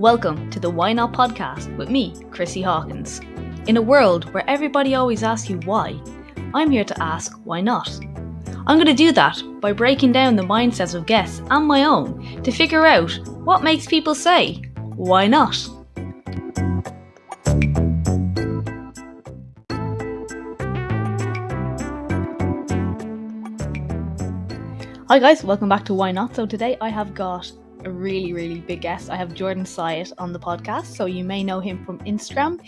Welcome to the Why Not podcast with me, Chrissy Hawkins. In a world where everybody always asks you why, I'm here to ask why not. I'm going to do that by breaking down the mindsets of guests and my own to figure out what makes people say, why not? Hi guys, welcome back to Why Not. So today I have got a really big guest. I have Jordan Syatt on the podcast, so you may know him from Instagram.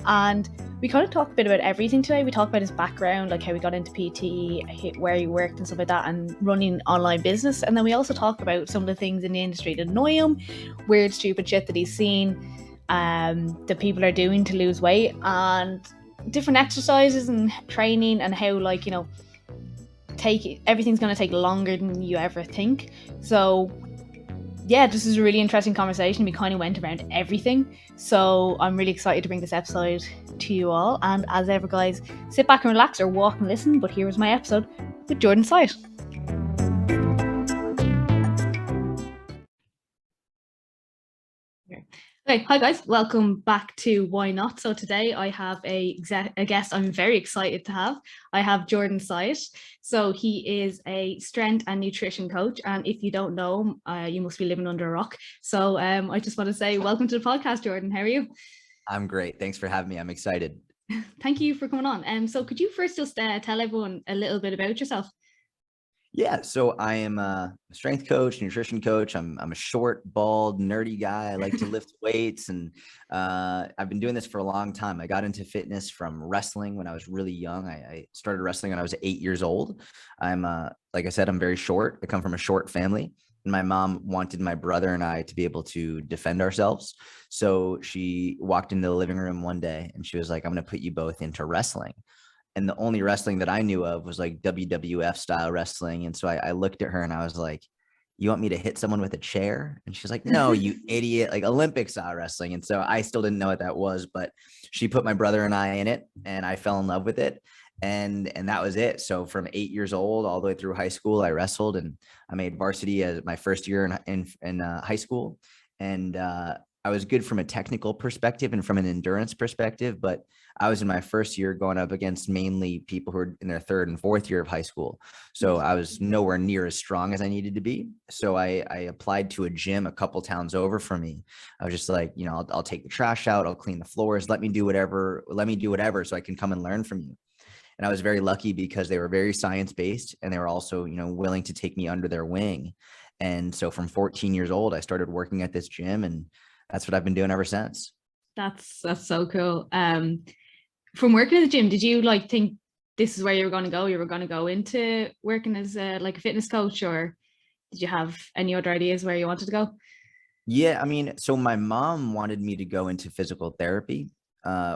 And we kind of talk a bit about everything today. We talk about his background, like how he got into PT, where he worked and stuff like that, and running online business. And then we also talk about some of the things in the industry that annoy him, weird, stupid shit that he's seen, that people are doing to lose weight, and different exercises and training, and how, like, you know, everything's going to take longer than you ever think. So yeah, this is a really interesting conversation. We kind of went around everything. So I'm really excited to bring this episode to you all. And as ever, guys, sit back and relax or walk and listen. But here is my episode with Jordan Syatt. Okay, hi guys, welcome back to Why Not. So today I have a guest I'm very excited to have. I have Jordan Syatt. So he is a strength and nutrition coach, and if you don't know him, you must be living under a rock. So I just want to say welcome to the podcast, Jordan. How are you? I'm great. Thanks for having me. I'm excited. Thank you for coming on. So could you first just tell everyone a little bit about yourself? Yeah, so I am a strength coach, nutrition coach. I'm a short, bald, nerdy guy. I like to lift weights, and I've been doing this for a long time. I got into fitness from wrestling when I was really young. I started wrestling when I was 8 years old. I'm like I said, I'm very short. I come from a short family, and my mom wanted my brother and I to be able to defend ourselves. So she walked into the living room one day and she was like, "I'm going to put you both into wrestling." And the only wrestling that I knew of was like WWF style wrestling. And so I looked at her and I was like, "You want me to hit someone with a chair?" And she's like, "No, you idiot, like Olympic style wrestling." And so I still didn't know what that was, but she put my brother and I in it, and I fell in love with it. And that was it. So from 8 years old all the way through high school, I wrestled, and I made varsity as my first year in high school. And I was good from a technical perspective and from an endurance perspective, but I was in my first year going up against mainly people who were in their third and fourth year of high school. So I was nowhere near as strong as I needed to be. So I applied to a gym a couple towns over from me. I was just like, you know, I'll take the trash out. I'll clean the floors. Let me do whatever so I can come and learn from you. And I was very lucky because they were very science-based, and they were also, you know, willing to take me under their wing. And so from 14 years old, I started working at this gym, and that's what I've been doing ever since. That's so cool. From working at the gym, did you like think this is where you were going to go? You were going to go into working as like a fitness coach, or did you have any other ideas where you wanted to go? Yeah, I mean, so my mom wanted me to go into physical therapy,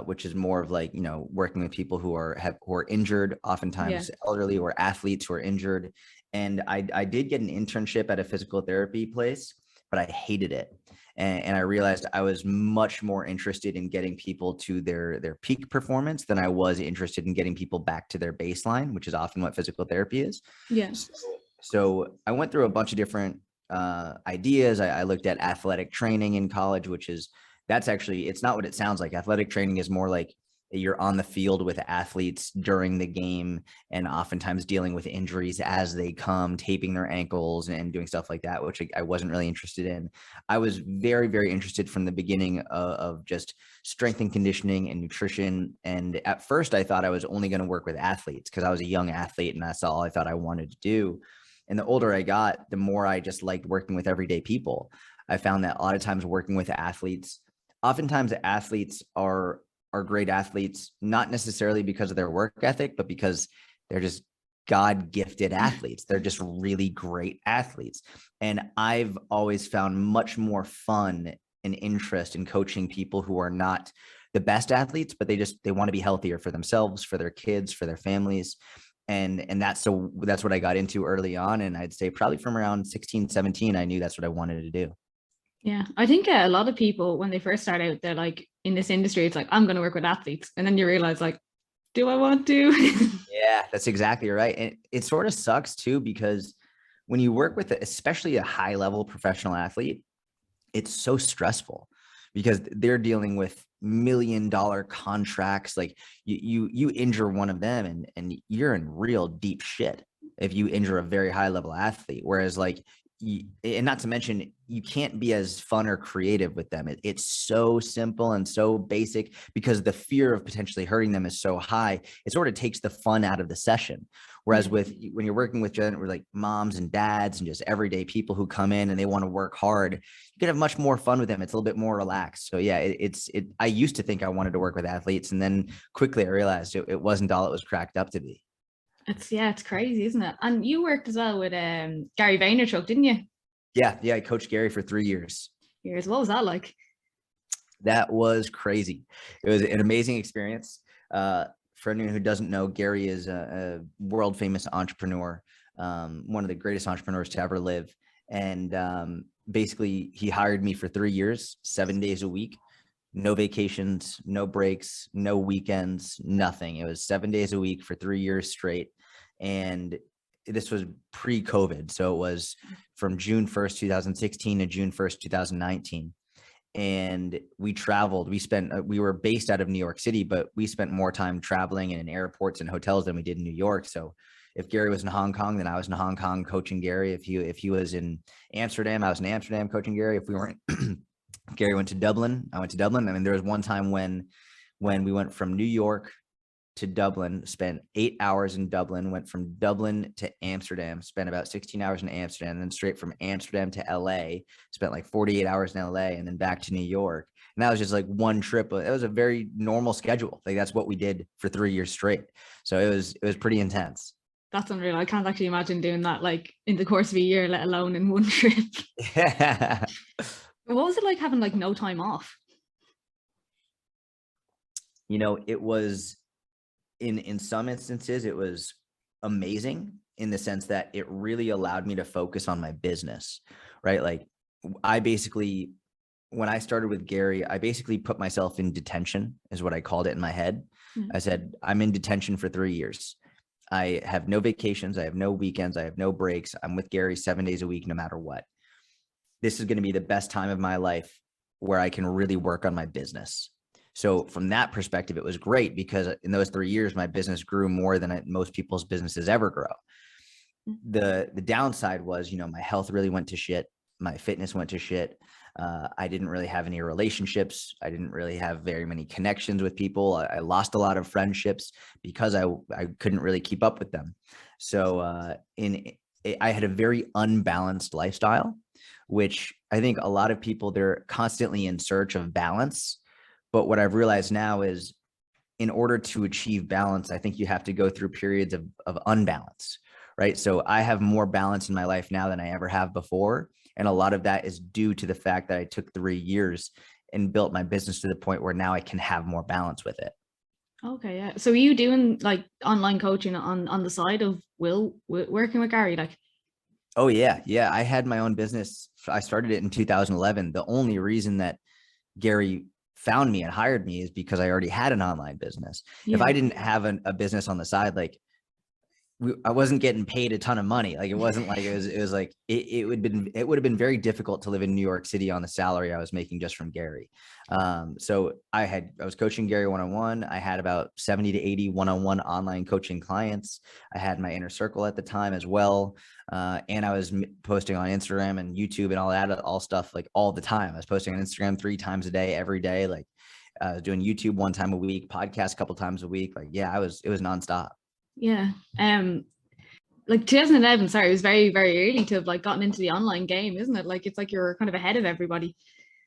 which is more of like, you know, working with people who are injured, oftentimes elderly or athletes who are injured. And I did get an internship at a physical therapy place, but I hated it. And I realized I was much more interested in getting people to their peak performance than I was interested in getting people back to their baseline, which is often what physical therapy is. Yeah. So I went through a bunch of different ideas. I looked at athletic training in college, it's not what it sounds like. Athletic training is more like you're on the field with athletes during the game, and oftentimes dealing with injuries as they come, taping their ankles and doing stuff like that, which I wasn't really interested in. I was very interested from the beginning of just strength and conditioning and nutrition. And at first I thought I was only going to work with athletes because I was a young athlete and that's all I thought I wanted to do. And the older I got, the more I just liked working with everyday people. I found that a lot of times working with athletes, oftentimes athletes are great athletes, not necessarily because of their work ethic, but because they're just God-gifted athletes. They're just really great athletes. And I've always found much more fun and interest in coaching people who are not the best athletes, but they want to be healthier for themselves, for their kids, for their families. And that's what I got into early on. And I'd say probably from around 16, 17, I knew that's what I wanted to do. Yeah, I think a lot of people, when they first start out, they're like, in this industry, it's like, I'm going to work with athletes. And then you realize, like, do I want to? Yeah, that's exactly right. And it sort of sucks too, because when you work with especially a high level professional athlete, it's so stressful. because they're dealing with $1 million contracts. Like you injure one of them and you're in real deep shit if you injure a very high level athlete. Whereas like, and not to mention, you can't be as fun or creative with them. It's so simple and so basic because the fear of potentially hurting them is so high. It sort of takes the fun out of the session. Whereas when you're working with like moms and dads and just everyday people who come in and they want to work hard, you can have much more fun with them. It's a little bit more relaxed. So yeah, I used to think I wanted to work with athletes, and then quickly I realized it wasn't all it was cracked up to be. It's crazy, isn't it? And you worked as well with Gary Vaynerchuk, didn't you? Yeah. I coached Gary for 3 years. What was that like? That was crazy. It was an amazing experience. For anyone who doesn't know, Gary is a world famous entrepreneur, one of the greatest entrepreneurs to ever live. And basically, he hired me for 3 years, 7 days a week, no vacations, no breaks, no weekends, nothing. It was 7 days a week for 3 years straight. And this was pre-COVID. So it was from June 1st, 2016 to June 1st, 2019. And we traveled. We were based out of New York City, but we spent more time traveling and in airports and hotels than we did in New York. So if Gary was in Hong Kong, then I was in Hong Kong coaching Gary. If he was in Amsterdam, I was in Amsterdam coaching Gary. If we weren't, Gary went to Dublin, I went to Dublin. I mean, there was one time when we went from New York to Dublin, spent 8 hours in Dublin, went from Dublin to Amsterdam, spent about 16 hours in Amsterdam, and then straight from Amsterdam to LA, spent like 48 hours in LA, and then back to New York. And that was just like one trip. It was a very normal schedule. Like that's what we did for 3 years straight. So it was pretty intense. That's unreal. I can't actually imagine doing that like in the course of a year, let alone in one trip. Yeah. What was it like having like no time off? It was in some instances, it was amazing in the sense that it really allowed me to focus on my business, right? Like when I started with Gary, I basically put myself in detention is what I called it in my head. I said, I'm in detention for 3 years. I have no vacations. I have no weekends. I have no breaks. I'm with Gary 7 days a week, no matter what. This is going to be the best time of my life where I can really work on my business. So from that perspective, it was great because in those 3 years, my business grew more than most people's businesses ever grow. The downside was, my health really went to shit. My fitness went to shit. I didn't really have any relationships. I didn't really have very many connections with people. I lost a lot of friendships because I couldn't really keep up with them. So I had a very unbalanced lifestyle, which I think a lot of people, they're constantly in search of balance. But what I've realized now is in order to achieve balance, I think you have to go through periods of unbalance, right? So I have more balance in my life now than I ever have before. And a lot of that is due to the fact that I took 3 years and built my business to the point where now I can have more balance with it. Okay, yeah. So are you doing like online coaching on the side of working with Gary? Like, oh yeah. I had my own business. I started it in 2011. The only reason that Gary found me and hired me is because I already had an online business. If I didn't have a business on the side, like I wasn't getting paid a ton of money. Like it wasn't like it was like it would have been very difficult to live in New York City on the salary I was making just from Gary. So I was coaching Gary one-on-one. I had about 70 to 80 one-on-one online coaching clients. I had my inner circle at the time as well. And I was posting on Instagram and YouTube and all stuff like all the time. I was posting on Instagram 3 times a day, every day. Like I was doing YouTube 1 time a week, podcast a couple times a week. Like, yeah, it was nonstop. Yeah. Like 2011, sorry, it was very, very early to have like gotten into the online game, isn't it? Like it's like you're kind of ahead of everybody.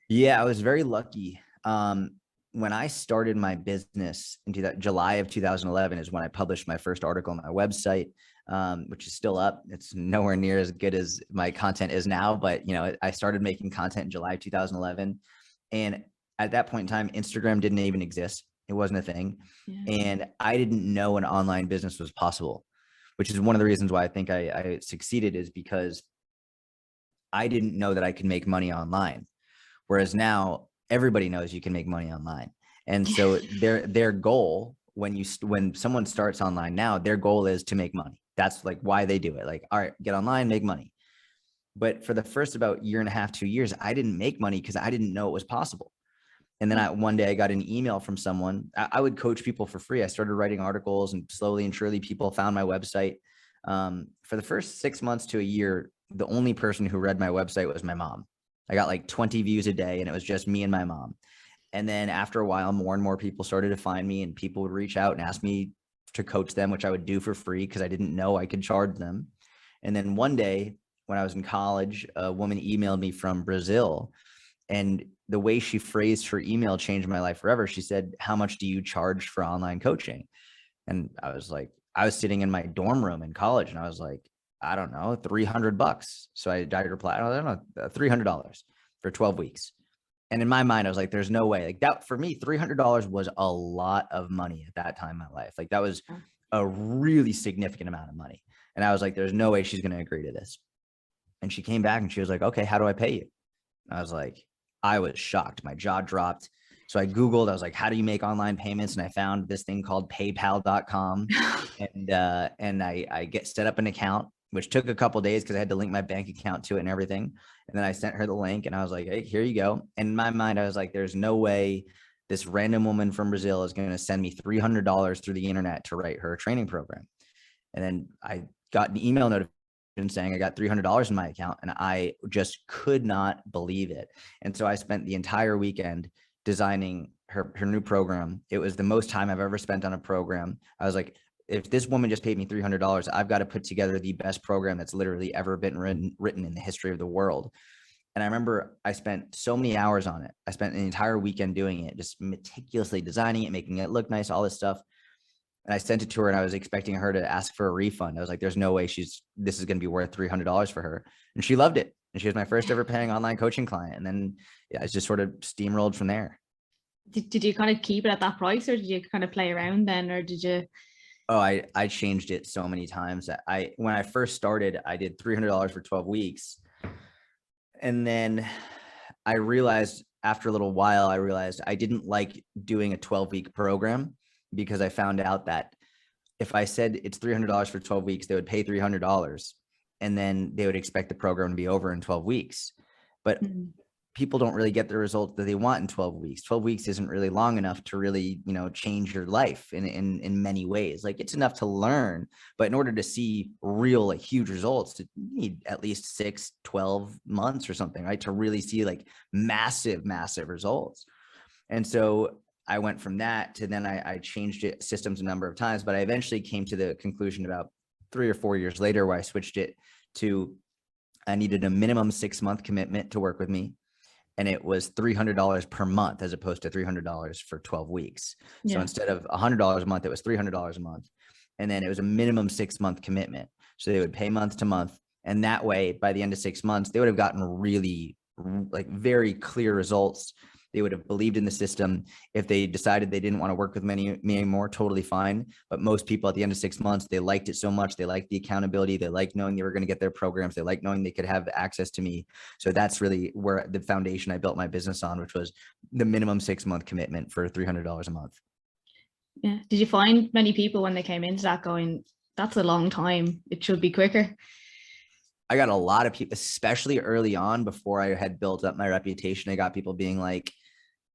Yeah, I was very lucky. When I started my business in July of 2011 is when I published my first article on my website, which is still up. It's nowhere near as good as my content is now, but I started making content in July 2011. And at that point in time, Instagram didn't even exist. It wasn't a thing. Yeah. And I didn't know an online business was possible, which is one of the reasons why I think I succeeded, is because I didn't know that I could make money online. Whereas now everybody knows you can make money online. And so their goal when someone starts online now, their goal is to make money. That's like why they do it. Like, all right, get online, make money. But for the first about 1.5 years, 2 years, I didn't make money because I didn't know it was possible. And then one day I got an email from someone. I would coach people for free. I started writing articles, and slowly and surely people found my website. For the first 6 months to a year, the only person who read my website was my mom. I got like 20 views a day, and it was just me and my mom. And then after a while, more and more people started to find me, and people would reach out and ask me to coach them, which I would do for free because I didn't know I could charge them. And then one day when I was in college, a woman emailed me from Brazil, and the way she phrased her email changed my life forever. She said, "How much do you charge for online coaching?" And I was like, I was sitting in my dorm room in college, and I was like, I don't know, $300. So I replied, I don't know, $300 for 12 weeks. And in my mind, I was like, there's no way. Like that for me, $300 was a lot of money at that time in my life. Like that was a really significant amount of money. And I was like, there's no way she's going to agree to this. And she came back and she was like, okay, how do I pay you? And I was like, I was shocked. My jaw dropped. So I Googled, I was like, how do you make online payments? And I found this thing called paypal.com. And I get set up an account, which took a couple of days because I had to link my bank account to it and everything. And then I sent her the link, and I was like, hey, here you go. And in my mind, I was like, there's no way this random woman from Brazil is going to send me $300 through the internet to write her training program. And then I got an email notification saying I got $300 in my account, and I just could not believe it. And so I spent the entire weekend designing her new program. It was the most time I've ever spent on a program. I was like, if this woman just paid me $300, I've got to put together the best program that's literally ever been written in the history of the world. And I remember I spent so many hours on it. I spent an entire weekend doing it, just meticulously designing it, making it look nice, all this stuff. And I sent it to her, and I was expecting her to ask for a refund. I was like, there's no way this is going to be worth $300 for her. And she loved it. And she was my first ever paying online coaching client. And then I just sort of steamrolled from there. Did you kind of keep it at that price, or did you kind of play around then, or did you? Oh, I changed it so many times. When I first started, I did $300 for 12 weeks. And then I realized after a little while, I didn't like doing a 12-week program, because I found out that if I said it's $300 for 12 weeks, they would pay $300, and then they would expect the program to be over in 12 weeks. But people don't really get the results that they want in 12 weeks. 12 weeks isn't really long enough to really, change your life in many ways. Like it's enough to learn, but in order to see real, like huge results, you need at least 6, 12 months or something, right? To really see like massive, massive results. And so I went from that to then I changed it systems a number of times, but I eventually came to the conclusion about 3 or 4 years later where I switched it to, I needed a minimum 6-month commitment to work with me. And it was $300 per month as opposed to $300 for 12 weeks. Yeah. So instead of $100 a month, it was $300 a month. And then it was a minimum 6-month commitment. So they would pay month to month. And that way, by the end of 6 months, they would have gotten really like very clear results. They would have believed in the system. If they decided they didn't want to work with me anymore, totally fine. But most people at the end of 6 months, they liked it so much. They liked the accountability. They liked knowing they were going to get their programs. They liked knowing they could have access to me. So that's really where the foundation I built my business on, which was the minimum 6-month commitment for $300 a month. Yeah. Did you find many people when they came into that going, that's a long time, it should be quicker? I got a lot of people, especially early on before I had built up my reputation. I got people being like,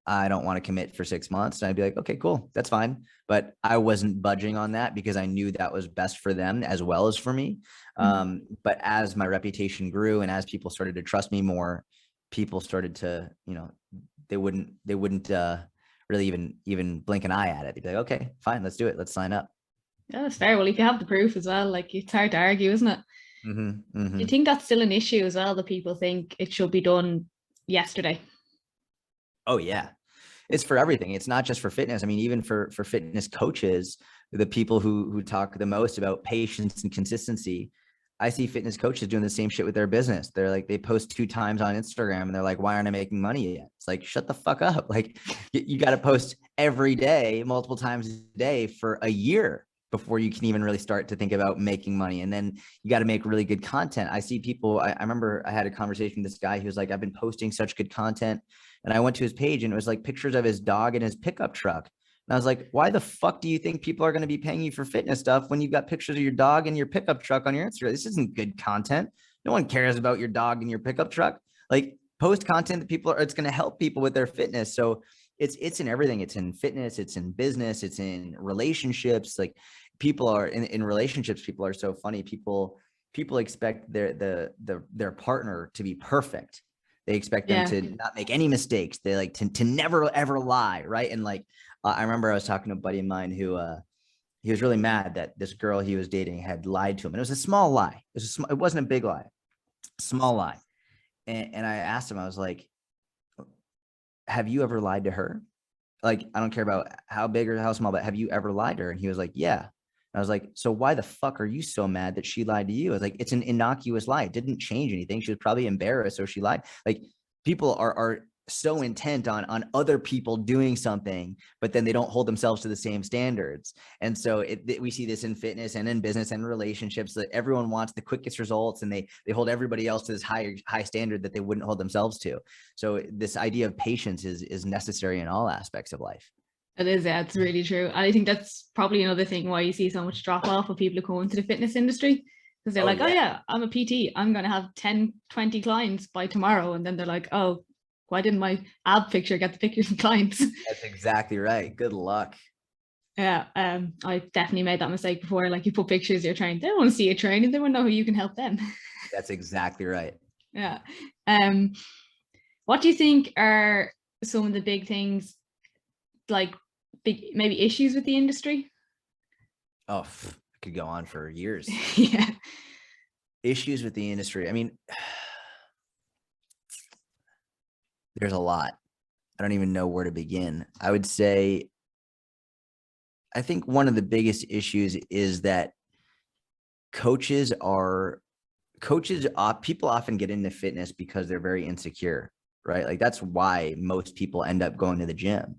I don't want to commit for 6 months. And I'd be like, okay, cool. That's fine. But I wasn't budging on that because I knew that was best for them as well as for me. But as my reputation grew and as people started to trust me more, people started to, they wouldn't really even blink an eye at it. They'd be like, okay, fine, let's do it. Let's sign up. Yeah, that's fair. Well, if you have the proof as well, like it's hard to argue, isn't it? Do you think that's still an issue as well, that people think it should be done yesterday? Oh yeah. It's for everything. It's not just for fitness. I mean, even for fitness coaches, the people who talk the most about patience and consistency, I see fitness coaches doing the same shit with their business. They're like, they post 2 times on Instagram and they're like, why aren't I making money yet? It's like, shut the fuck up. Like you got to post every day, multiple times a day for a year before you can even really start to think about making money. And then you got to make really good content. I see people, I remember I had a conversation with this guy who was like, I've been posting such good content. And I went to his page and it was like pictures of his dog and his pickup truck. And I was like, why the fuck do you think people are going to be paying you for fitness stuff when you've got pictures of your dog and your pickup truck on your Instagram? This isn't good content. No one cares about your dog and your pickup truck. Like post content that it's going to help people with their fitness. So it's in everything. It's in fitness, it's in business, it's in relationships. Like people are in relationships, people are so funny. People expect their partner to be perfect. They expect them to not make any mistakes. They like to never ever lie, right? And like I remember I was talking to a buddy of mine who he was really mad that this girl he was dating had lied to him, and it was a small lie. It wasn't a big lie, small lie. And I asked him, I was like, have you ever lied to her? Like, I don't care about how big or how small, but have you ever lied to her? And he was like, yeah. And I was like, so why the fuck are you so mad that she lied to you? I was like, it's an innocuous lie. It didn't change anything. She was probably embarrassed, so she lied. Like, people are so intent on other people doing something, but then they don't hold themselves to the same standards. And so we see this in fitness and in business and relationships, that everyone wants the quickest results, and they hold everybody else to this high standard that they wouldn't hold themselves to. So this idea of patience is necessary in all aspects of life. It is, yeah, it's really true. And I think that's probably another thing why you see so much drop off of people who go into the fitness industry, because they're oh yeah, I'm a PT, I'm going to have 10, 20 clients by tomorrow. And then they're like, oh, why didn't my ab picture get the pictures of clients? That's exactly right. Good luck. Yeah, I definitely made that mistake before. Like, you put pictures of your training, they don't want to see you training, they want to know how you can help them. That's exactly right. Yeah. What do you think are some of the big things, like big maybe issues with the industry? Oh, I could go on for years. Yeah. Issues with the industry. I mean, there's a lot. I don't even know where to begin. I would say, I think one of the biggest issues is that people often get into fitness because they're very insecure, right? Like, that's why most people end up going to the gym.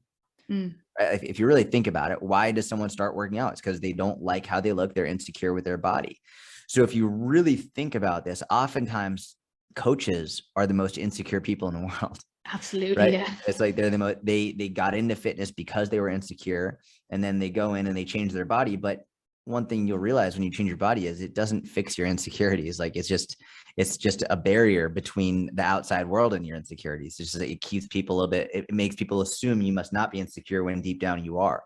Right? If you really think about it, why does someone start working out? It's because they don't like how they look. They're insecure with their body. So if you really think about this, oftentimes coaches are the most insecure people in the world. Absolutely. Right? Yeah. It's like they got into fitness because they were insecure, and then they go in and they change their body. But one thing you'll realize when you change your body is it doesn't fix your insecurities. Like, it's just a barrier between the outside world and your insecurities. It's just, it keeps people a little bit, it makes people assume you must not be insecure when deep down you are.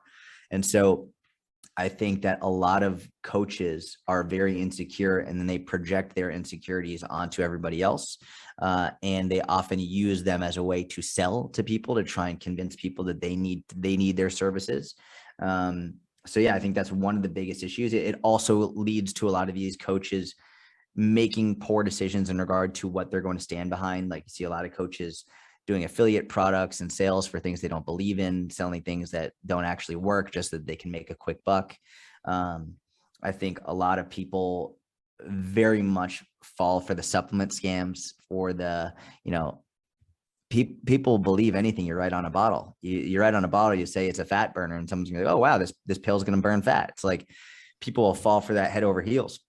And so I think that a lot of coaches are very insecure, and then they project their insecurities onto everybody else. And they often use them as a way to sell to people, to try and convince people that they need their services. So yeah, I think that's one of the biggest issues. It also leads to a lot of these coaches making poor decisions in regard to what they're going to stand behind. Like, you see a lot of coaches doing affiliate products and sales for things they don't believe in, selling things that don't actually work just so that they can make a quick buck. I think a lot of people very much fall for the supplement scams, for the, people believe anything you write on a bottle. You write on a bottle, you say it's a fat burner, and someone's gonna go, oh wow, this pill is gonna burn fat. It's like people will fall for that head over heels.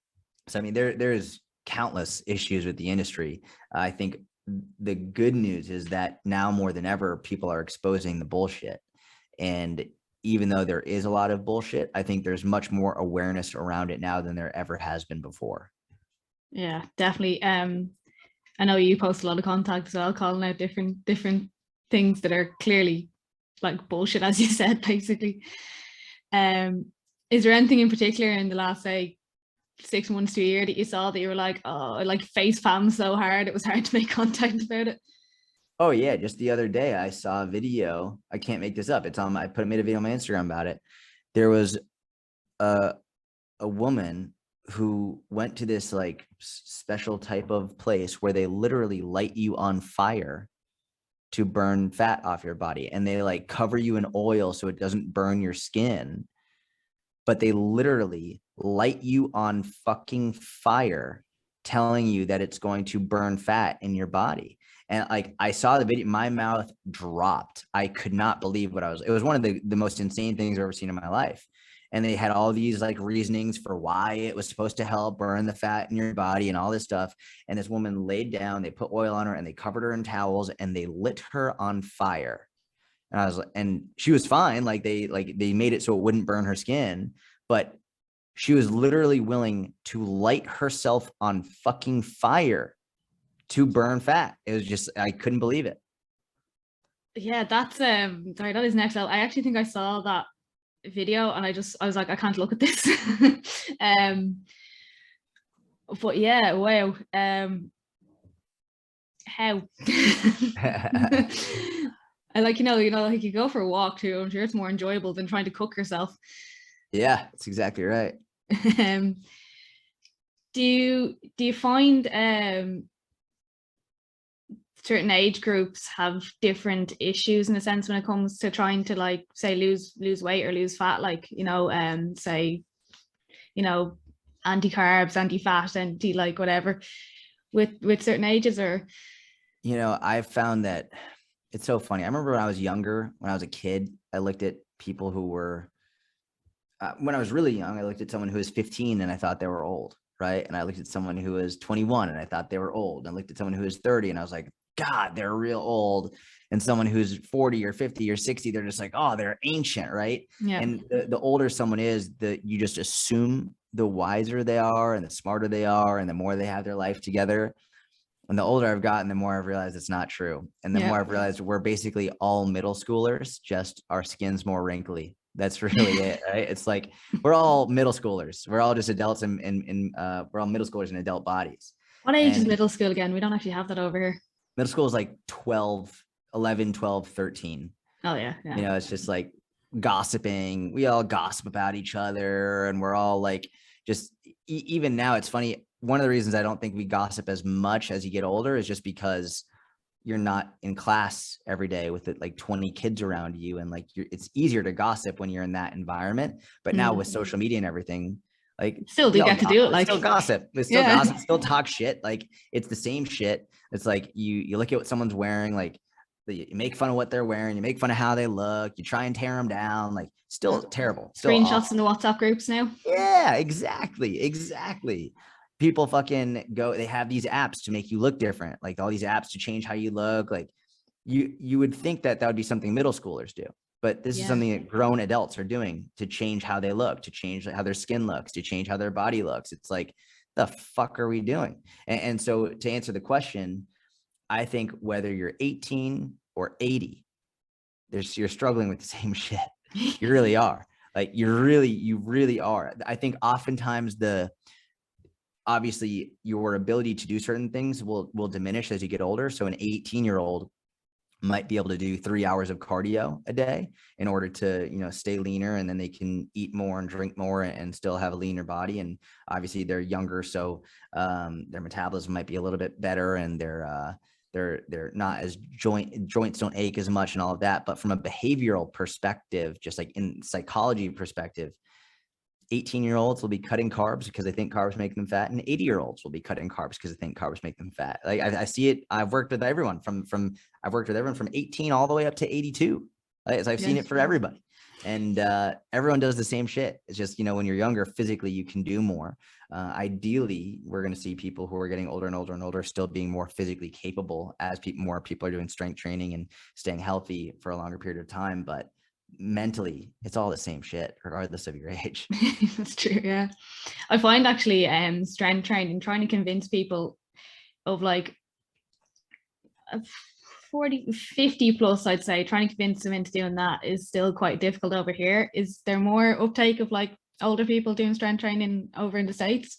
So I mean, there's countless issues with the industry. I think the good news is that now more than ever, people are exposing the bullshit. And even though there is a lot of bullshit, I think there's much more awareness around it now than there ever has been before. Yeah, definitely. I know you post a lot of content as well, calling out different things that are clearly like bullshit, as you said, basically. Is there anything in particular in the last, say, 6 months to a year that you saw that you were like, oh, I like face palm so hard, it was hard to make content about it? Oh yeah, just the other day I saw a video. I can't make this up. It's on I made a video on my Instagram about it. There was a woman who went to this like special type of place where they literally light you on fire to burn fat off your body, and they like cover you in oil so it doesn't burn your skin, but they literally light you on fucking fire, telling you that it's going to burn fat in your body. And like, I saw the video, my mouth dropped. I could not believe it was one of the most insane things I've ever seen in my life. And they had all these like reasonings for why it was supposed to help burn the fat in your body and all this stuff. And this woman laid down, they put oil on her, and they covered her in towels, and they lit her on fire. And I was like, and she was fine. Like they made it so it wouldn't burn her skin, but she was literally willing to light herself on fucking fire to burn fat. It was just, I couldn't believe it. Yeah, that's sorry, that is next level. I actually think I saw that video and I was like, I can't look at this. um but yeah, wow. How I like, like you go for a walk too. I'm sure it's more enjoyable than trying to cook yourself. Yeah, that's exactly right. um do you find certain age groups have different issues in a sense when it comes to trying to, like, say, lose weight or lose fat, like, say, anti-carbs, anti-fat, anti, like, whatever, with certain ages? Or I've found that it's so funny. I remember when I was younger, when I was a kid, I looked at people who were when I was really young, I looked at someone who was 15 and I thought they were old, right? And I looked at someone who was 21 and I thought they were old. And I looked at someone who was 30 and I was like, God, they're real old. And someone who's 40 or 50 or 60, they're just like, oh, they're ancient, right? yeah, And the older someone is, you just assume the wiser they are and the smarter they are and the more they have their life together. And the older I've gotten, the more I've realized it's not true. And the more I've realized we're basically all middle schoolers, just our skin's more wrinkly. That's really it, right? It's like we're all middle schoolers. We're all just adults and we're all middle schoolers in adult bodies. what age is And middle school again? We don't actually have that over here. middle school is like 12, 11, 12, 13. Oh yeah, yeah. It's just like gossiping. We all gossip about each other and we're all like, just even now, it's funny. One of the reasons I don't think we gossip as much as you get older is just because you're not in class every day with like 20 kids around you. And like, it's easier to gossip when you're in that environment. But now with social media and everything, like Still do get to do it, like, still gossip. We still gossip, still talk shit. Like it's the same shit. It's like you look at what someone's wearing, like you make fun of what they're wearing, you make fun of how they look, you try and tear them down, like still terrible, still screenshots awful. in the WhatsApp groups now. Yeah, exactly. People fucking go, they have these apps to make you look different, like all these apps to change how you look. Like you would think that would be something middle schoolers do, but this is something that grown adults are doing to change how they look, to change how their skin looks, to change how their body looks. It's like, the fuck are we doing? And so to answer the question, I think whether you're 18 or 80, you're struggling with the same shit. You really are. Like you really are. I think oftentimes obviously your ability to do certain things will diminish as you get older. So an 18-year-old might be able to do 3 hours of cardio a day in order to, stay leaner, and then they can eat more and drink more and still have a leaner body. And obviously they're younger, so their metabolism might be a little bit better, and they're not as joints don't ache as much and all of that. But from a behavioral perspective, just like in psychology perspective, 18-year-olds will be cutting carbs because they think carbs make them fat, and 80-year-olds will be cutting carbs because they think carbs make them fat. Like I see it. I've worked with everyone from 18 all the way up to 82. So I've seen it for everybody, and everyone does the same shit. It's just, when you're younger, physically you can do more. Ideally, we're going to see people who are getting older and older and older still being more physically capable as more people are doing strength training and staying healthy for a longer period of time. But mentally, it's all the same shit regardless of your age. That's true. Yeah, I find actually strength training, trying to convince people of like 40, 50 plus, I'd say, trying to convince them into doing that is still quite difficult over here. Is there more uptake of like older people doing strength training over in the States?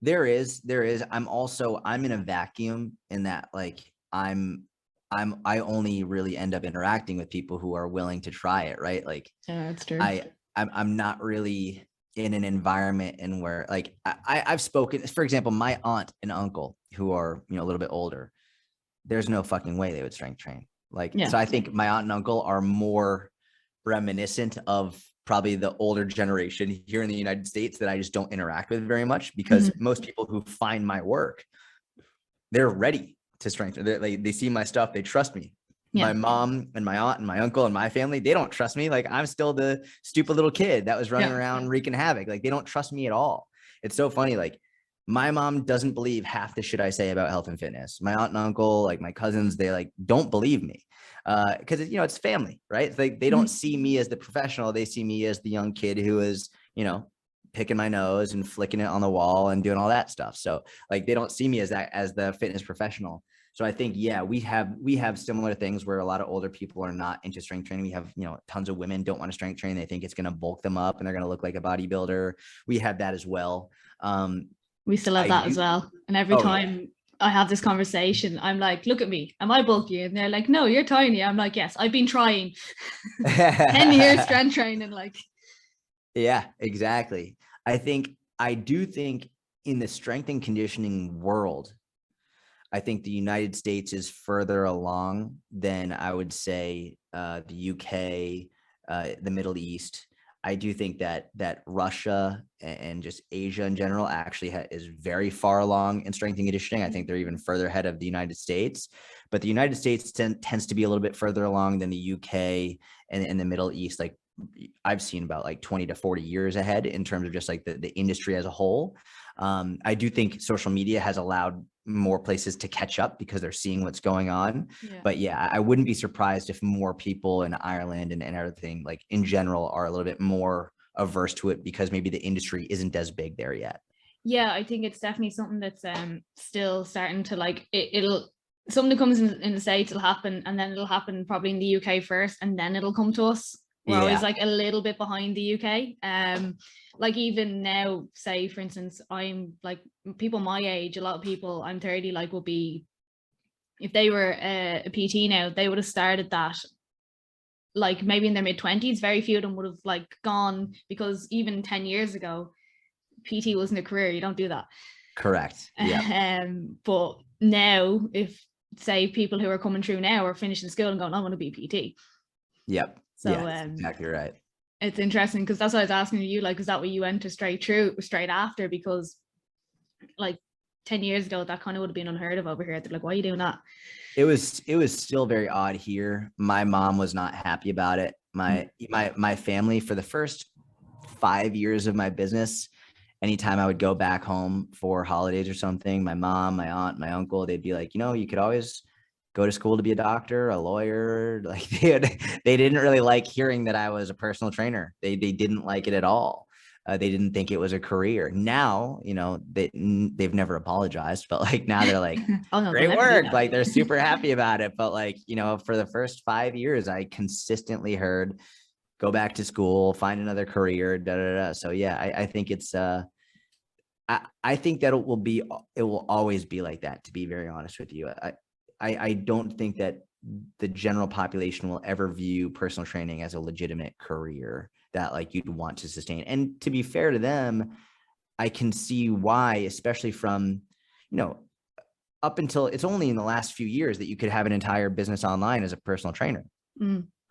There is. I'm in a vacuum in that, like, I only really end up interacting with people who are willing to try it, right? Like, Yeah, that's true. I'm not really in an environment in where, like, I've spoken, for example, my aunt and uncle who are, a little bit older, there's no fucking way they would strength train. Like, so I think my aunt and uncle are more reminiscent of probably the older generation here in the United States that I just don't interact with very much, because most people who find my work, they're ready to strengthen. They see my stuff. They trust me. My mom and my aunt and my uncle and my family, they don't trust me. Like, I'm still the stupid little kid that was running around wreaking havoc. Like, they don't trust me at all. It's so funny. Like, my mom doesn't believe half the shit I say about health and fitness. My aunt and uncle, like my cousins, they like don't believe me because it's family, right? It's like they don't see me as the professional. They see me as the young kid who is, picking my nose and flicking it on the wall and doing all that stuff. So like, they don't see me as the fitness professional. So I think, yeah, we have similar things where a lot of older people are not into strength training. We have, tons of women don't want to strength train. They think it's going to bulk them up and they're going to look like a bodybuilder. We have that as well. We still have that as well. And every time I have this conversation, I'm like, look at me. Am I bulky? And they're like, no, you're tiny. I'm like, yes, I've been trying 10 years strength training. Like, yeah, exactly. I do think in the strength and conditioning world, I think the United States is further along than I would say the UK, the Middle East. I do think that Russia and just Asia in general actually is very far along in strength and conditioning. I think they're even further ahead of the United States, but the United States tends to be a little bit further along than the UK and the Middle East. Like I've seen about like 20 to 40 years ahead in terms of just like the industry as a whole. I do think social media has allowed more places to catch up because they're seeing what's going on. yeah. But yeah, I wouldn't be surprised if more people in Ireland and everything, like in general, are a little bit more averse to it because maybe the industry isn't as big there yet. Yeah, I think it's definitely something that's still starting to like it'll something that comes in the States will happen, and then it'll happen probably in the UK first, and then it'll come to us. We're always like a little bit behind the UK. Like even now, say for instance, I'm like people my age, a lot of people, I'm 30, like will be, if they were a PT now, they would have started that like maybe in their mid-20s. Very few of them would have like gone, because even 10 years ago, PT wasn't a career. You don't do that. Correct. Yeah. But now, if say people who are coming through now are finishing school and going, I want to be PT. Yep. So yeah, exactly right. It's interesting because that's what I was asking you, like, is that what you went to straight after? Because like 10 years ago, that kind of would have been unheard of over here. They're like, why are you doing that? It was still very odd here. My mom was not happy about it. My family, for the first 5 years of my business, anytime I would go back home for holidays or something, my mom, my aunt, my uncle, they'd be like, you could always go to school to be a doctor, a lawyer. Like they didn't really like hearing that I was a personal trainer. They didn't like it at all. They didn't think it was a career. Now, they've never apologized, but like now they're like, oh, no, great work. Like they're super happy about it. But like, for the first 5 years, I consistently heard, go back to school, find another career, da, da, da. So yeah, I think it's, I think that it will always be like that, to be very honest with you. I don't think that the general population will ever view personal training as a legitimate career that like you'd want to sustain. And to be fair to them, I can see why, especially from, up until it's only in the last few years that you could have an entire business online as a personal trainer,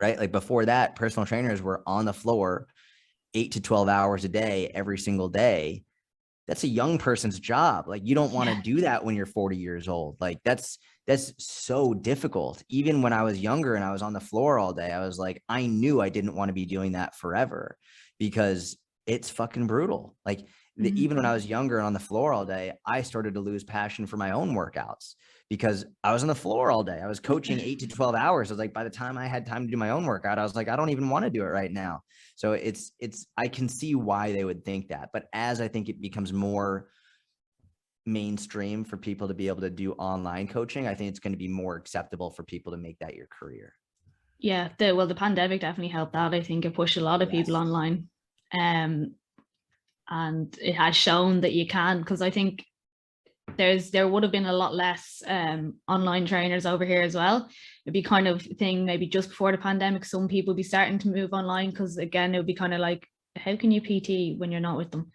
right? Like before that, personal trainers were on the floor 8 to 12 hours a day, every single day. That's a young person's job. Like you don't want to do that when you're 40 years old. Like that's so difficult. Even when I was younger and I was on the floor all day, I was like, I knew I didn't want to be doing that forever because it's fucking brutal. Like even when I was younger and on the floor all day, I started to lose passion for my own workouts because I was on the floor all day. I was coaching 8 to 12 hours. I was like, by the time I had time to do my own workout, I was like, I don't even want to do it right now. So I can see why they would think that. But as I think it becomes more mainstream for people to be able to do online coaching, I think it's going to be more acceptable for people to make that your career. Yeah. The pandemic definitely helped that. I think it pushed a lot of people online. And it has shown that you can, because I think there would have been a lot less online trainers over here as well. It'd be kind of thing maybe just before the pandemic, some people would be starting to move online because again, it would be kind of like, how can you PT when you're not with them?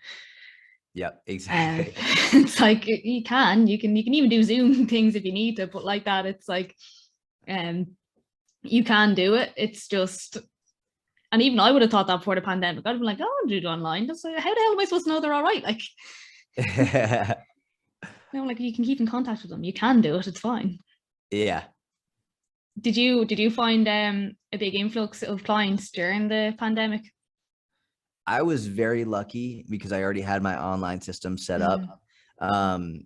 Yep, exactly. It's like you can even do Zoom things if you need to, but like that, it's like you can do it. It's just, and even I would have thought that before the pandemic. I'd be like, I want to do it online. That's like, how the hell am I supposed to know they're all right? Like like you can keep in contact with them. You can do it. It's fine. Yeah. Did you find a big influx of clients during the pandemic? I was very lucky because I already had my online system set up. And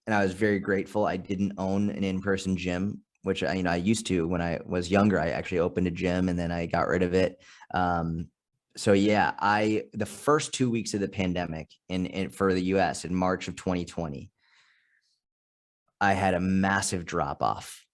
I was very grateful. I didn't own an in-person gym, which I used to when I was younger. I actually opened a gym and then I got rid of it. So yeah, the first 2 weeks of the pandemic for the US in March of 2020, I had a massive drop off,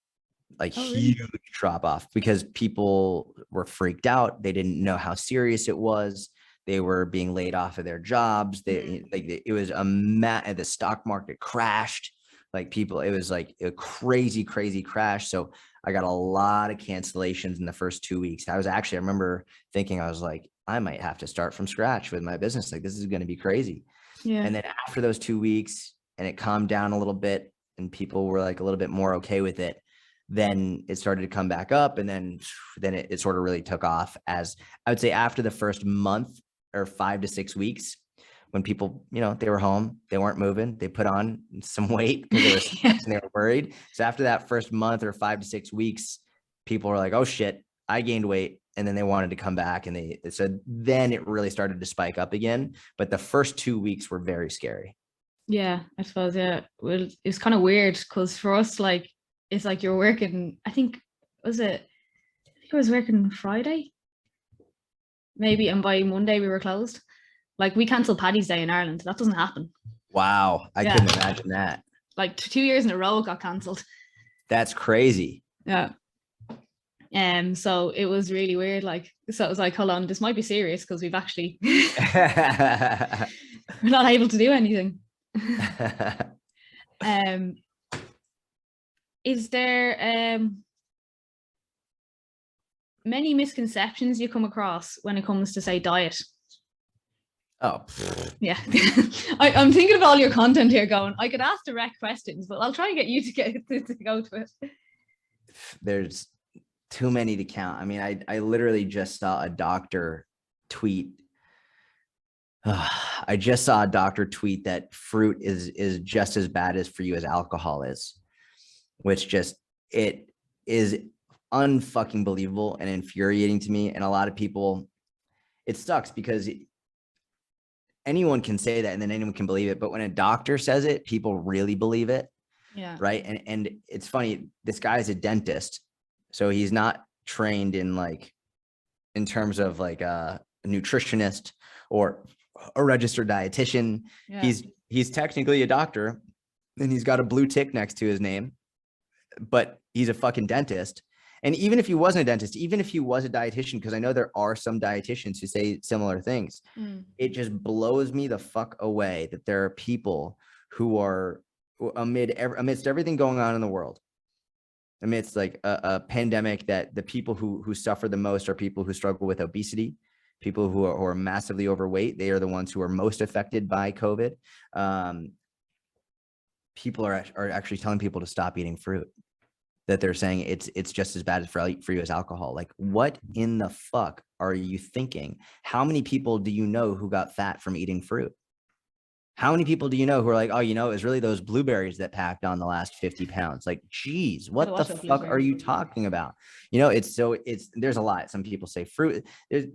like really? huge drop off, because people were freaked out. They didn't know how serious it was. They were being laid off of their jobs. It was the stock market crashed. Like people, it was like a crazy, crazy crash. So I got a lot of cancellations in the first 2 weeks. I remember thinking, I was like, I might have to start from scratch with my business. Like, this is going to be crazy. Yeah. And then after those 2 weeks, and it calmed down a little bit, and people were like a little bit more okay with it, then it started to come back up. And then it sort of really took off, as I would say after the first month or 5 to 6 weeks, when people, they were home, they weren't moving, they put on some weight because they were stressed and they were worried. So after that first month or 5 to 6 weeks, people were like, oh shit, I gained weight. And then they wanted to come back, and then it really started to spike up again. But the first 2 weeks were very scary. Yeah, I suppose. Yeah. Well, it's kind of weird because for us, like, it's like you're working, I think I was working Friday, maybe, and by Monday we were closed. Like, we cancelled Paddy's Day in Ireland. That doesn't happen. Wow. I couldn't imagine that. Like 2 years in a row got cancelled. That's crazy. Yeah. So it was really weird. Like, so it was like, hold on, this might be serious because we've actually we're not able to do anything. Is there many misconceptions you come across when it comes to, say, diet? Oh, yeah. I'm thinking of all your content here going, I could ask direct questions, but I'll try and get you to go to it. There's too many to count. I mean, I literally just saw a doctor tweet. I just saw a doctor tweet that fruit is just as bad as for you as alcohol is, which it is unfucking believable and infuriating to me. And a lot of people, it sucks because anyone can say that and then anyone can believe it. But when a doctor says it, people really believe it. Yeah. Right. And it's funny. This guy is a dentist. So he's not trained in terms of like a nutritionist or a registered dietitian. Yeah. He's technically a doctor, and he's got a blue tick next to his name, but he's a fucking dentist. And even if he wasn't a dentist, even if he was a dietitian, because I know there are some dietitians who say similar things, it just blows me the fuck away that there are people who are amidst everything going on in the world, amidst like a pandemic, that the people who suffer the most are people who struggle with obesity, people who are massively overweight. They are the ones who are most affected by COVID. People are actually telling people to stop eating fruit, that they're saying it's just as bad for you as alcohol. Like, what in the fuck are you thinking? How many people do you know who got fat from eating fruit? How many people do you know who are like, oh, it was really those blueberries that packed on the last 50 pounds? Like, geez, what the fuck are you talking about? There's a lot. Some people say fruit.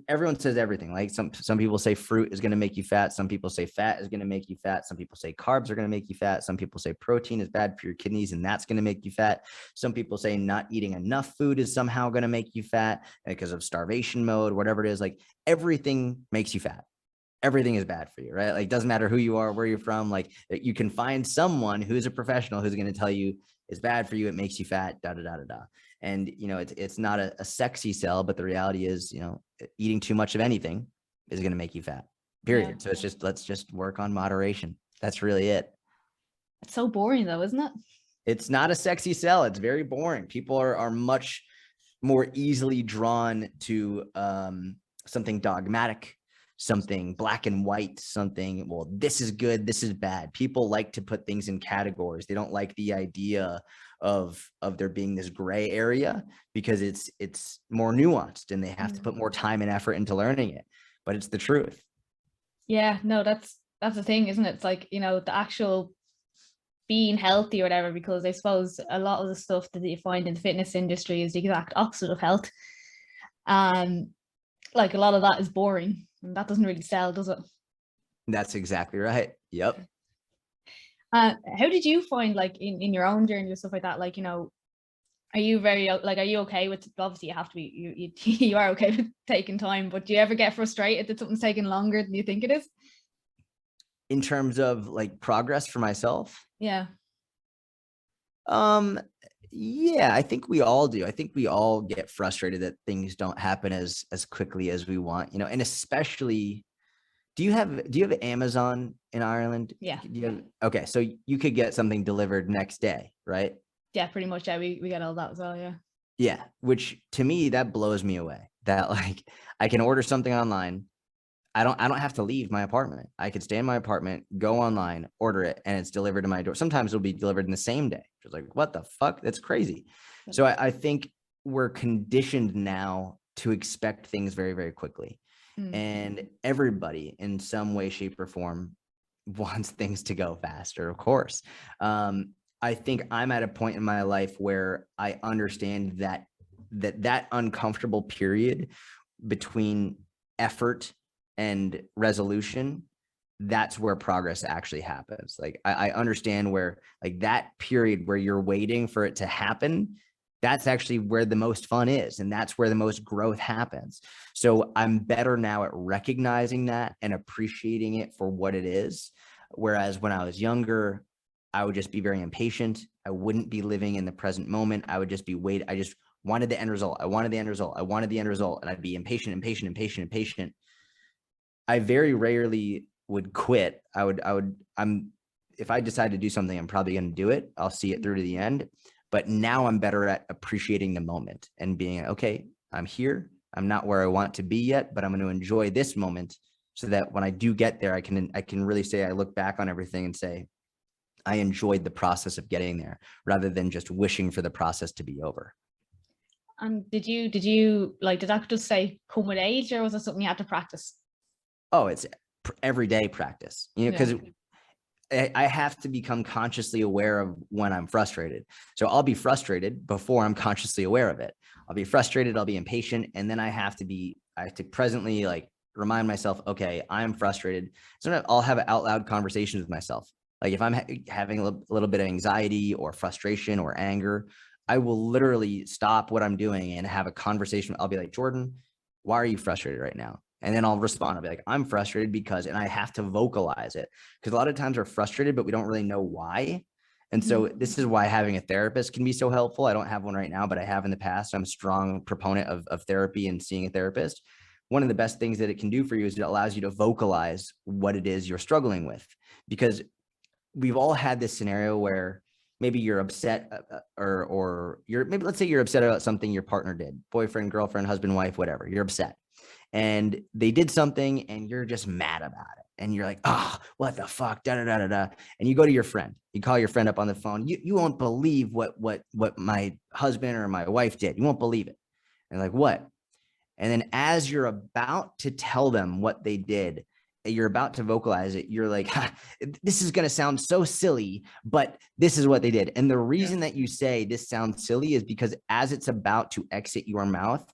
Everyone says everything. Like some people say fruit is going to make you fat. Some people say fat is going to make you fat. Some people say carbs are going to make you fat. Some people say protein is bad for your kidneys and that's going to make you fat. Some people say not eating enough food is somehow going to make you fat because of starvation mode, whatever it is. Like, everything makes you fat. Everything is bad for you, right? Like, doesn't matter who you are, where you're from, like, you can find someone who's a professional who's going to tell you it's bad for you, it makes you fat, da da da da da. And it's not a sexy sell, but the reality is, eating too much of anything is going to make you fat, period. So it's let's just work on moderation. That's really it. It's so boring though, isn't it? It's not a sexy sell. It's very boring. People are much more easily drawn to something dogmatic, something black and white, something, well, this is good, this is bad. People like to put things in categories. They don't like the idea of there being this gray area, because it's more nuanced and they have to put more time and effort into learning it. But it's the truth. Yeah, no, that's the thing, isn't it? It's like, the actual being healthy or whatever, because I suppose a lot of the stuff that you find in the fitness industry is the exact opposite of health. Like, a lot of that is boring. And that doesn't really sell, does it? That's exactly right. Yep. How did you find, like, in your own journey or stuff like that? Like, are you are you okay with, obviously you have to be, you are okay with taking time, but do you ever get frustrated that something's taking longer than you think it is? In terms of like progress for myself? Yeah. Yeah, I think we all do. I think we all get frustrated that things don't happen as quickly as we want, and especially, do you have Amazon in Ireland? Yeah. Okay, so you could get something delivered next day, right? Yeah, pretty much. Yeah, we get all that as well. Yeah. Yeah, which to me, that blows me away. That like I can order something online. I don't have to leave my apartment. I could stay in my apartment, go online, order it, and it's delivered to my door. Sometimes it'll be delivered in the same day. It's like, what the fuck? That's crazy. So I think we're conditioned now to expect things very, very quickly. And everybody in some way, shape, or form wants things to go faster, of course. I think I'm at a point in my life where I understand that uncomfortable period between effort and resolution, that's where progress actually happens. Like I understand where like that period where you're waiting for it to happen, that's actually where the most fun is. And that's where the most growth happens. So I'm better now at recognizing that and appreciating it for what it is. Whereas when I was younger, I would just be very impatient. I wouldn't be living in the present moment. I would just be waiting. I just wanted the end result. I wanted the end result. I wanted the end result. And I'd be impatient. I very rarely would quit. If I decide to do something, I'm probably going to do it. I'll see it through to the end. But now I'm better at appreciating the moment and being, okay, I'm here. I'm not where I want to be yet, but I'm going to enjoy this moment so that when I do get there, I can really say, I look back on everything and say, I enjoyed the process of getting there rather than just wishing for the process to be over. And did you like, did that just say come with age, or was it something you had to practice? Oh, it's everyday practice, because I have to become consciously aware of when I'm frustrated. So I'll be frustrated before I'm consciously aware of it. I'll be frustrated, I'll be impatient, and then I have to presently like remind myself, okay, I'm frustrated. So I'll have out loud conversations with myself. Like if I'm having a little bit of anxiety or frustration or anger, I will literally stop what I'm doing and have a conversation. I'll be like, Jordan, why are you frustrated right now? And then I'll respond. I'll be like, I'm frustrated because, and I have to vocalize it because a lot of times we're frustrated, but we don't really know why. And so this is why having a therapist can be so helpful. I don't have one right now, but I have in the past. I'm a strong proponent of therapy and seeing a therapist. One of the best things that it can do for you is it allows you to vocalize what it is you're struggling with, because we've all had this scenario where maybe you're upset or maybe let's say you're upset about something your partner did, boyfriend, girlfriend, husband, wife, whatever. You're upset. And they did something and you're just mad about it. And you're like, oh, what the fuck, da, da, da, da, da. And you go to your friend, you call your friend up on the phone. You won't believe what my husband or my wife did. You won't believe it. And like, what? And then as you're about to tell them what they did, you're about to vocalize it. You're like, this is going to sound so silly, but this is what they did. And the reason that you say this sounds silly is because as it's about to exit your mouth,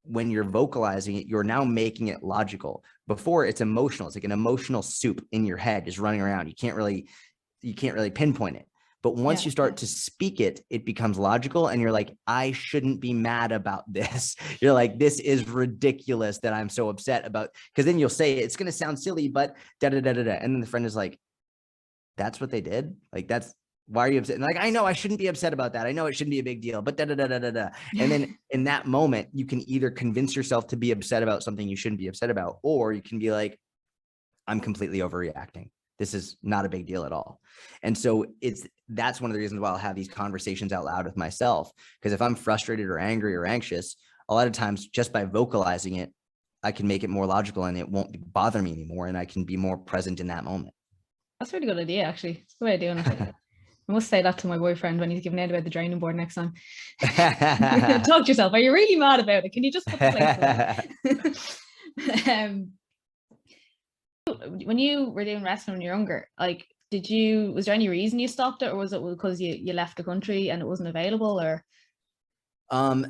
when you're vocalizing it, you're now making it logical. Before, it's emotional. It's like an emotional soup in your head just running around. You can't really pinpoint it. But once you start to speak it, it becomes logical. And you're like, I shouldn't be mad about this. You're like, this is ridiculous that I'm so upset about, because then you'll say, it's going to sound silly, but da, da, da, da, da. And then the friend is like, that's what they did? Like, why are you upset? And like, I know I shouldn't be upset about that. I know it shouldn't be a big deal, but da, da, da, da, da, da. And then in that moment, you can either convince yourself to be upset about something you shouldn't be upset about, or you can be like, I'm completely overreacting. This is not a big deal at all. And so that's one of the reasons why I'll have these conversations out loud with myself. Because if I'm frustrated or angry or anxious, a lot of times just by vocalizing it, I can make it more logical and it won't bother me anymore. And I can be more present in that moment. That's a really good idea, actually. It's the way of doing it. I must say that to my boyfriend when he's giving out about the draining board next time. Talk to yourself. Are you really mad about it? Can you just put the place when you were doing wrestling when you're younger, like, was there any reason you stopped it, or was it because you left the country and it wasn't available, or?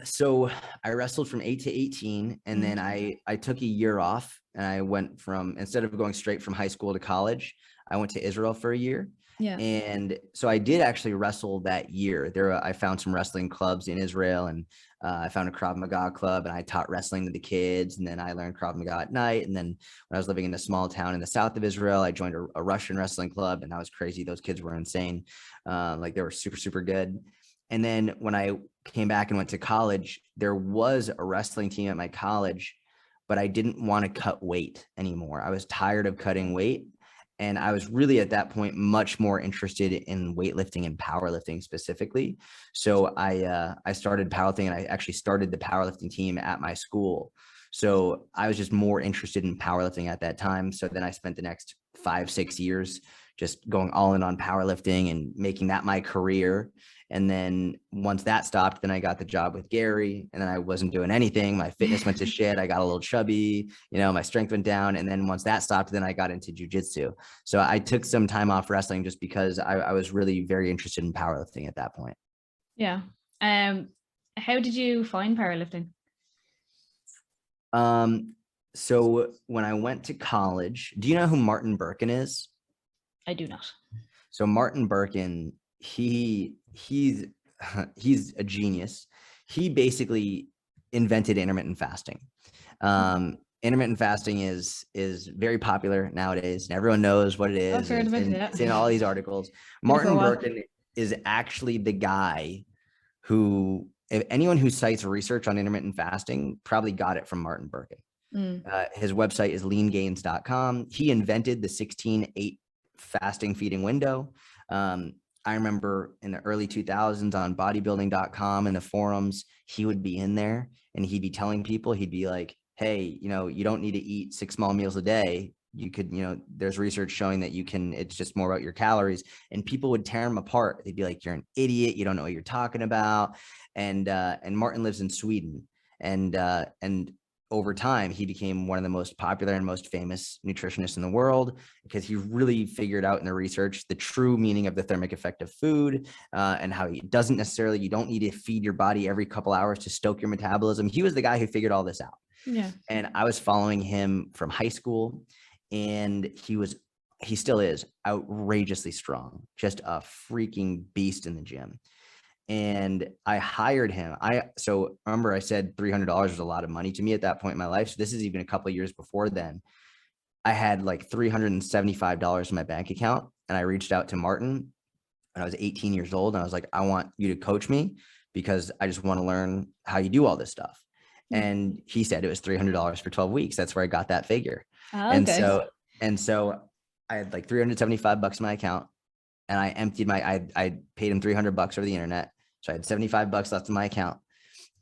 So I wrestled from 8 to 18, and then I took a year off, and I went instead of going straight from high school to college, I went to Israel for a year. Yeah. And so I did actually wrestle that year. I found some wrestling clubs in Israel, and I found a Krav Maga club, and I taught wrestling to the kids. And then I learned Krav Maga at night. And then when I was living in a small town in the south of Israel, I joined a Russian wrestling club, and that was crazy. Those kids were insane. Like they were super, super good. And then when I came back and went to college, there was a wrestling team at my college, but I didn't want to cut weight anymore. I was tired of cutting weight. And I was really at that point much more interested in weightlifting and powerlifting specifically. So I started powerlifting, and I actually started the powerlifting team at my school. So I was just more interested in powerlifting at that time. So then I spent the next 5-6 years just going all in on powerlifting and making that my career. And then once that stopped, then I got the job with Gary, and then I wasn't doing anything. My fitness went to shit. I got a little chubby, my strength went down. And then once that stopped, then I got into jujitsu. So I took some time off wrestling just because I was really very interested in powerlifting at that point. Yeah. How did you find powerlifting? So when I went to college, do you know who Martin Birkin is? I do not. So Martin Birkin, he's a genius. He basically invented intermittent fasting. Intermittent fasting is very popular nowadays, and everyone knows what it is. I've heard of it, yeah. It's in all these articles. Martin Birkin is actually the guy who, if anyone who cites research on intermittent fasting, probably got it from Martin Birkin. His website is leangains.com. He invented the 16-8 fasting feeding window. I remember in the early 2000s on bodybuilding.com and the forums, he would be in there and he'd be telling people, he'd be like, hey, you don't need to eat 6 small meals a day. You could, there's research showing that it's just more about your calories. And people would tear him apart. They'd be like, you're an idiot. You don't know what you're talking about. And Martin lives in Sweden. And over time, he became one of the most popular and most famous nutritionists in the world because he really figured out in the research the true meaning of the thermic effect of food, and how it doesn't necessarily, you don't need to feed your body every couple hours to stoke your metabolism. He was the guy who figured all this out. Yeah. And I was following him from high school, and he still is outrageously strong, just a freaking beast in the gym. And I hired him. So remember I said $300 was a lot of money to me at that point in my life. So this is even a couple of years before then. I had like $375 in my bank account, and I reached out to Martin when I was 18 years old. And I was like, I want you to coach me because I just want to learn how you do all this stuff. And he said it was $300 for 12 weeks. That's where I got that figure. Okay. And so I had like $375 in my account, and I emptied I paid him $300 over the internet. So I had $75 left in my account,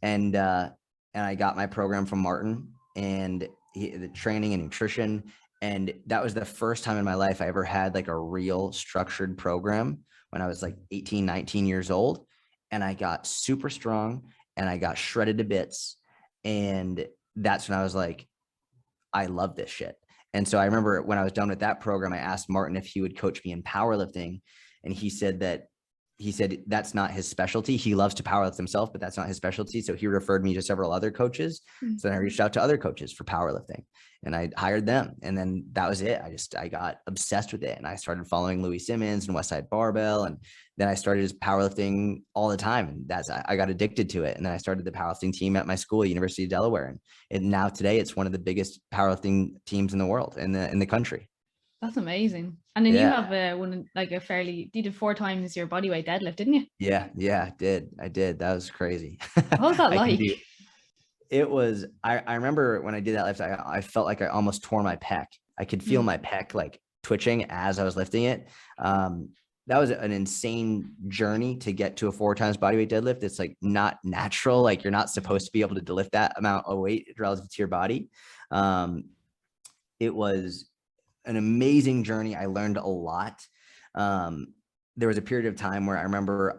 and I got my program from Martin, and the training and nutrition. And that was the first time in my life I ever had like a real structured program, when I was like 18, 19 years old. And I got super strong and I got shredded to bits. And that's when I was like, I love this shit. And so I remember when I was done with that program, I asked Martin if he would coach me in powerlifting. And he said that's not his specialty. He loves to powerlift himself, but that's not his specialty. So he referred me to several other coaches. So then I reached out to other coaches for powerlifting, and I hired them. And then that was it. I got obsessed with it, and I started following Louis Simmons and Westside Barbell. And then I started just powerlifting all the time. And I got addicted to it. And then I started the powerlifting team at my school, University of Delaware. And now today it's one of the biggest powerlifting teams in the world, in the country. That's amazing. And then you have you did 4 times your body weight deadlift, didn't you? Yeah, I did. That was crazy. What was that like? It was, I remember when I did that lift, I felt like I almost tore my pec. I could feel my pec like twitching as I was lifting it. That was an insane journey to get to a 4 times bodyweight deadlift. It's like not natural. Like you're not supposed to be able to lift that amount of weight relative to your body. It was an amazing journey. I learned a lot. There was a period of time where I remember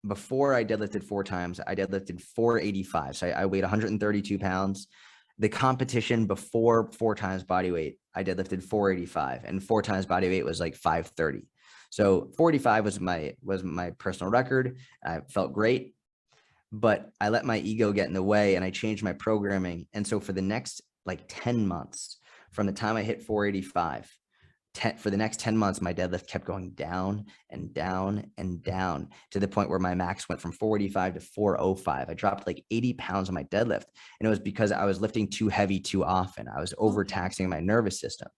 before I deadlifted 4 times, I deadlifted 485. So I weighed 132 pounds. The competition before 4 times body weight, I deadlifted 485, and 4 times body weight was like 530. So 45 was my personal record. I felt great, but I let my ego get in the way, and I changed my programming. And so for the next like 10 months, from the time I hit 485 for the next 10 months, my deadlift kept going down and down and down to the point where my max went from 485 to 405. I dropped like 80 pounds on my deadlift. And it was because I was lifting too heavy too often. I was overtaxing my nervous system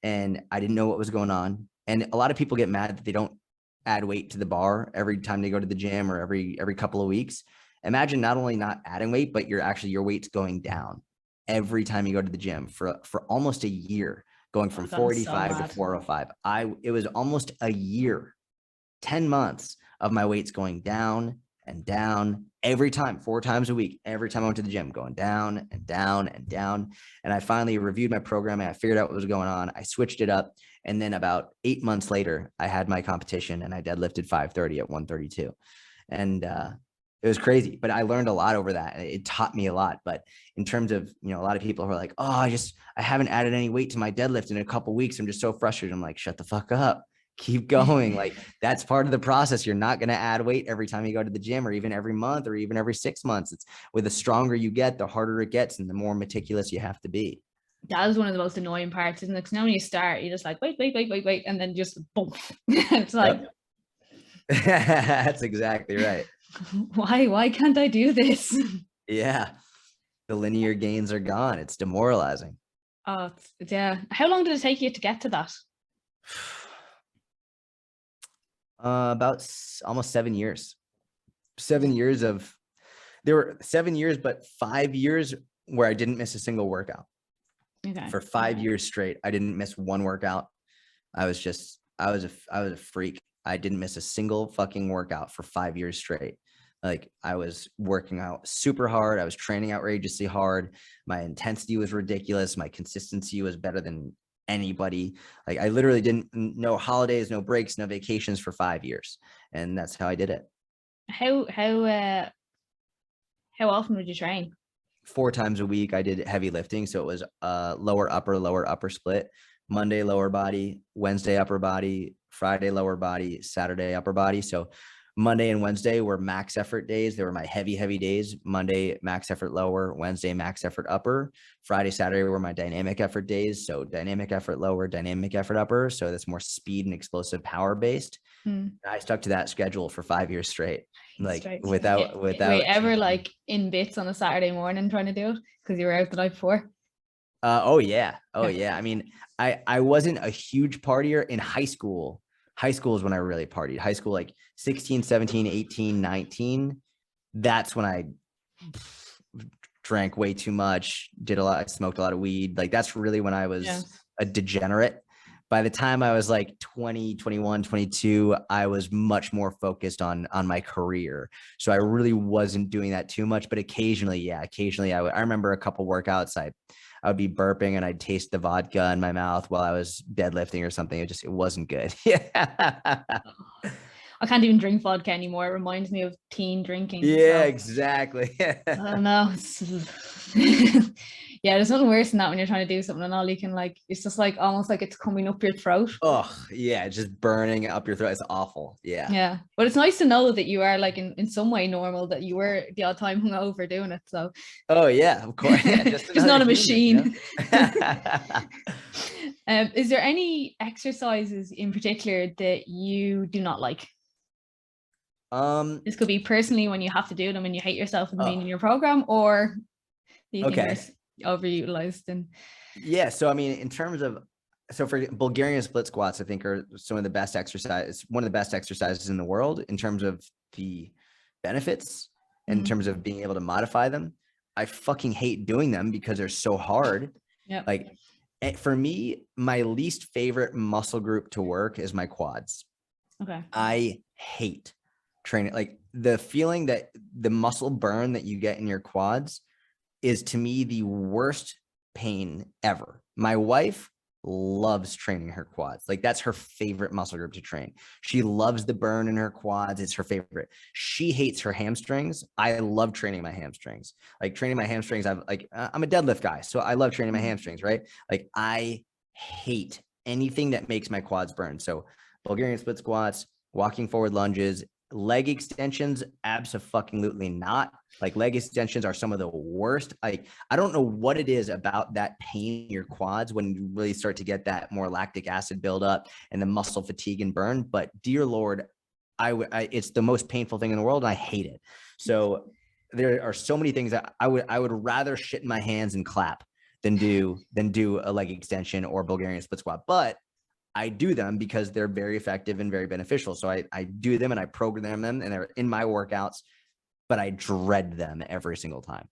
and I didn't know what was going on. And a lot of people get mad that they don't add weight to the bar every time they go to the gym or every couple of weeks. Imagine not only not adding weight, but your weight's going down every time you go to the gym for almost a year. Going from 485 to 405. It was almost a year, 10 months of my weights going down and down every time, 4 times a week. Every time I went to the gym, going down and down and down. And I finally reviewed my program and I figured out what was going on. I switched it up. And then about 8 months later, I had my competition and I deadlifted 530 at 132. And it was crazy, but I learned a lot over that. It taught me a lot. But in terms of, a lot of people who are like, oh, I haven't added any weight to my deadlift in a couple of weeks. I'm just so frustrated. I'm like, shut the fuck up. Keep going. Like, that's part of the process. You're not going to add weight every time you go to the gym or even every month or even every 6 months. It's with the stronger you get, the harder it gets and the more meticulous you have to be. That is one of the most annoying parts, isn't it? Because now when you start, you're just like, wait, and then just boom. It's like, that's exactly right. Why can't I do this? Yeah. The linear gains are gone. It's demoralizing. Oh, yeah. How long did it take you to get to that? About almost 7 years. 7 years there were 7 years, but 5 years where I didn't miss a single workout. Okay. For 5 years straight, I didn't miss one workout. I was a freak. I didn't miss a single fucking workout for 5 years straight. Like, I was working out super hard. I was training outrageously hard. My intensity was ridiculous. My consistency was better than anybody. Like, I literally didn't know holidays, no breaks, no vacations for 5 years. And that's how I did it. How often would you train? 4 times a week. I did heavy lifting. So it was lower upper split. Monday, lower body, Wednesday, upper body, Friday, lower body, Saturday, upper body. So Monday and Wednesday were max effort days. They were my heavy days. Monday, max effort lower. Wednesday, max effort upper. Friday, Saturday were my dynamic effort days. So dynamic effort lower, dynamic effort upper. So that's more speed and explosive power based. I stuck to that schedule for 5 years straight. Like without ever like in bits on a Saturday morning trying to do it because you were out the night before? Oh yeah. I mean, I wasn't a huge partier in high school. High school is when I really partied. High school, like 16, 17, 18, 19. That's when I drank way too much, I smoked a lot of weed. Like, that's really when I was a degenerate. By the time I was like 20, 21, 22, I was much more focused on my career. So I really wasn't doing that too much, but occasionally I remember a couple workouts, I would be burping and I'd taste the vodka in my mouth while I was deadlifting or something. It wasn't good. Yeah. I can't even drink vodka anymore. It reminds me of teen drinking. Yeah, exactly. I don't know. Yeah, there's nothing worse than that when you're trying to do something and all you can it's just like almost like it's coming up your throat. Oh yeah, just burning up your throat. It's awful. Yeah. But it's nice to know that you are like in some way normal, that you were the odd time hungover doing it. So oh yeah, of course. Yeah, just not a machine. You know? Is there any exercises in particular that you do not like? This could be personally when you have to do them and you hate yourself and being in your program, or do you think they're overutilized? And yeah, so I mean, in terms of, so for Bulgarian split squats, I think are some of the best exercises, one of the best exercises in the world in terms of the benefits and in terms of being able to modify them. I fucking hate doing them because they're so hard. Yeah. Like, for me, my least favorite muscle group to work is my quads. Okay. I hate training. Like, the feeling that the muscle burn that you get in your quads is, to me, the worst pain ever. My wife loves training her quads. Like, that's her favorite muscle group to train. She loves the burn in her quads. It's her favorite. She hates her hamstrings. I love training my hamstrings. Like, training my hamstrings, I'm a deadlift guy, so I love training my hamstrings, right? Like, I hate anything that makes my quads burn. So Bulgarian split squats, walking forward lunges, Leg extensions, abso-fucking-lutely not. Like, leg extensions are some of the worst. Like, I don't know what it is about that pain in your quads when you really start to get that more lactic acid buildup and the muscle fatigue and burn. But dear Lord, it's the most painful thing in the world, and I hate it. So there are so many things that I would rather shit in my hands and clap than do a leg extension or Bulgarian split squat. But I do them because they're very effective and very beneficial. So I do them and I program them and they're in my workouts, but I dread them every single time.